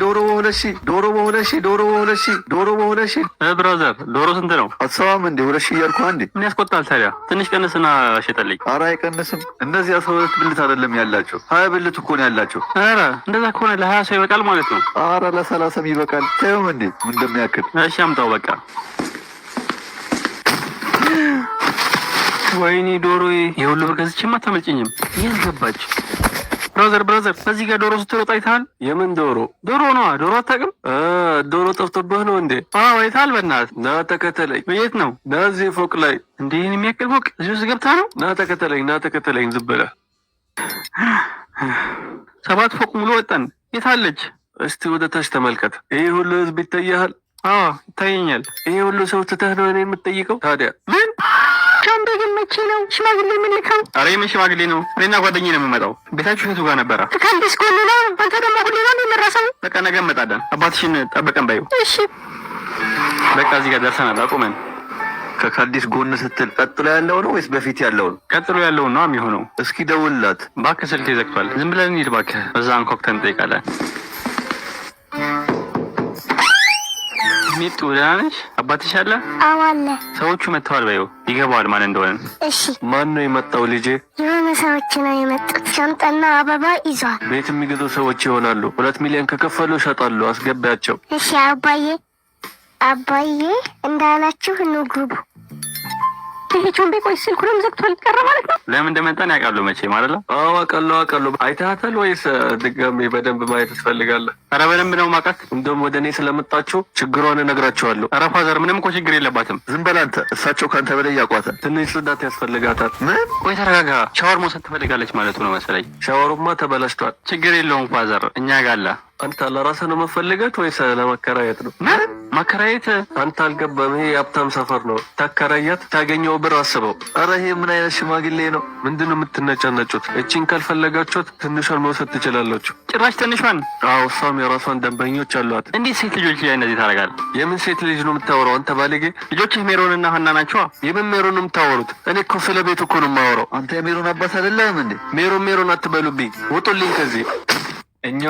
ዶሮ በሆነ ሺ ብራዘር ዶሮ ስንት ነው? አትሰማም እንዴ? 2,000 እያልኩህ አንዴ። ምን ያስቆጣል ታዲያ? ትንሽ ቀንስና ሸጠልኝ። ኧረ አይቀንስም። እነዚህ 12 ብልት አይደለም ያላቸው 20 ብልት እኮ ነው ያላቸው። ኧረ እንደዛ ከሆነ ለ20 ሰው ይበቃል ማለት ነው። ኧረ ለ30 ይበቃል። ታየውም እንዴ ምን እንደሚያክል። እሺ አምጣው በቃ። ወይኔ ዶሮዬ፣ የሁሉ ብር ገዝቼማ አታመልጭኝም። የት ገባች? ብራዘር በዚህ ጋር ዶሮ ስትሮጥ አይተሃል? የምን ዶሮ? ዶሮ ነዋ። ዶሮ አታውቅም? ዶሮ ጠፍቶብህ ነው እንዴ? አዎ አይተሃል? በእናትህ ና ተከተለኝ። የት ነው? ና እዚህ ፎቅ ላይ። እንዴ ይህን የሚያክል ፎቅ እዚህ ውስጥ ገብታ ነው? ና ተከተለኝ ዝም ብለህ። 7 ፎቅ ሙሉ ወጣን። የት አለች? እስቲ ወደ ታች ተመልከት። ይሄ ሁሉ ህዝብ ይታያል? አዎ ይታየኛል። ይሄ ሁሉ ሰው ትተህ ነው እኔ የምትጠይቀው? ታዲያ ምን ሻምበ ግን መቼ ነው ሽማግሌ የምንልከው? ኧረ የምን ሽማግሌ ነው? እኔና ጓደኛዬ ነው የምመጣው። ቤታችሁ የቱ ጋር ነበረ? ከአዲስ ጎን ነው። አንተ ደግሞ ሁሌ ነው የምረሳው። በቃ ነገ እንመጣለን። አባትሽን ጠብቀን በይው። እሺ በቃ እዚህ ጋር ደርሰናል። አቁመን። ከካዲስ ጎን ስትል ቀጥሎ ያለው ነው ወይስ በፊት ያለው ነው? ቀጥሎ ያለውን ነው የሚሆነው። እስኪ ደውልላት። እባክህ ስልክ ዘግቷል። ዝም ብለን እንሂድ እባክህ። በዛ አንኳኩተን እንጠይቃለን። ሚጡ ደህና ነሽ? አባትሽ አለ? አዎ አለ። ሰዎቹ መጥተዋል በይው። ይገባዋል ማን እንደሆነ። እሺ ማን ነው የመጣው ልጄ? የሆነ ሰዎች ነው የመጡት። ሻንጣና አበባ ይዟል። ቤት የሚገዙ ሰዎች ይሆናሉ። 2 ሚሊዮን ከከፈሉ ይሸጣሉ። አስገቢያቸው። እሺ አባዬ እንዳላችሁ ኑ ግቡ። ይሄቹን ቤት ወይስ ስልኩንም ዘግቷል ቀረ ማለት ነው? ለምን እንደመጣን ያውቃሉ መቼ ማለት ነው? አዎ አውቃለሁ። አይተሃታል ወይስ ድጋሜ በደንብ ማየት ትፈልጋለህ? ኧረ በደንብ ነው ማውቃት። እንደውም ወደ እኔ ስለመጣችሁ ችግሯን እነግራቸዋለሁ። ኧረ ፋዘር ምንም እኮ ችግር የለባትም። ዝም በል አንተ። እሳቸው ከአንተ በላይ ያውቋታል። ትንሽ ጽዳት ያስፈልጋታል። ምን? ቆይ ተረጋጋ። ሻወር መውሰድ ትፈልጋለች ማለቱ ነው መሰለኝ። ሻወሩማ ተበላሽቷል። ችግር የለውም ፋዘር፣ እኛ ጋር አለ። አንተ ለራስህ ነው መፈልገት ወይስ ለማከራየት ነው? ምን ማከራየት? አንተ አልገባም። ይሄ የሀብታም ሰፈር ነው። ታከራያት፣ ታገኘው ብር አስበው። ኧረ ይሄ ምን አይነት ሽማግሌ ነው? ምንድነው የምትነጫነጩት? እቺን ካልፈለጋችሁት ትንሿን መውሰድ ትችላላችሁ። ጭራሽ ትንሿን? አዎ እሷም የራሷን ደንበኞች አሏት። እንዴት ሴት ልጆች ላይ እንደዚህ ታደርጋለህ? የምን ሴት ልጅ ነው የምታወራው አንተ ባለጌ? ልጆችህ ሜሮንና ሀና ናቸዋ። የምን ሜሮን ነው የምታወሩት? እኔ እኮ ስለ ቤት እኮ ነው የማወራው። አንተ የሜሮን አባት አይደለም እንዴ? ሜሮን አትበሉብኝ። ውጡልኝ ከዚህ። እኛ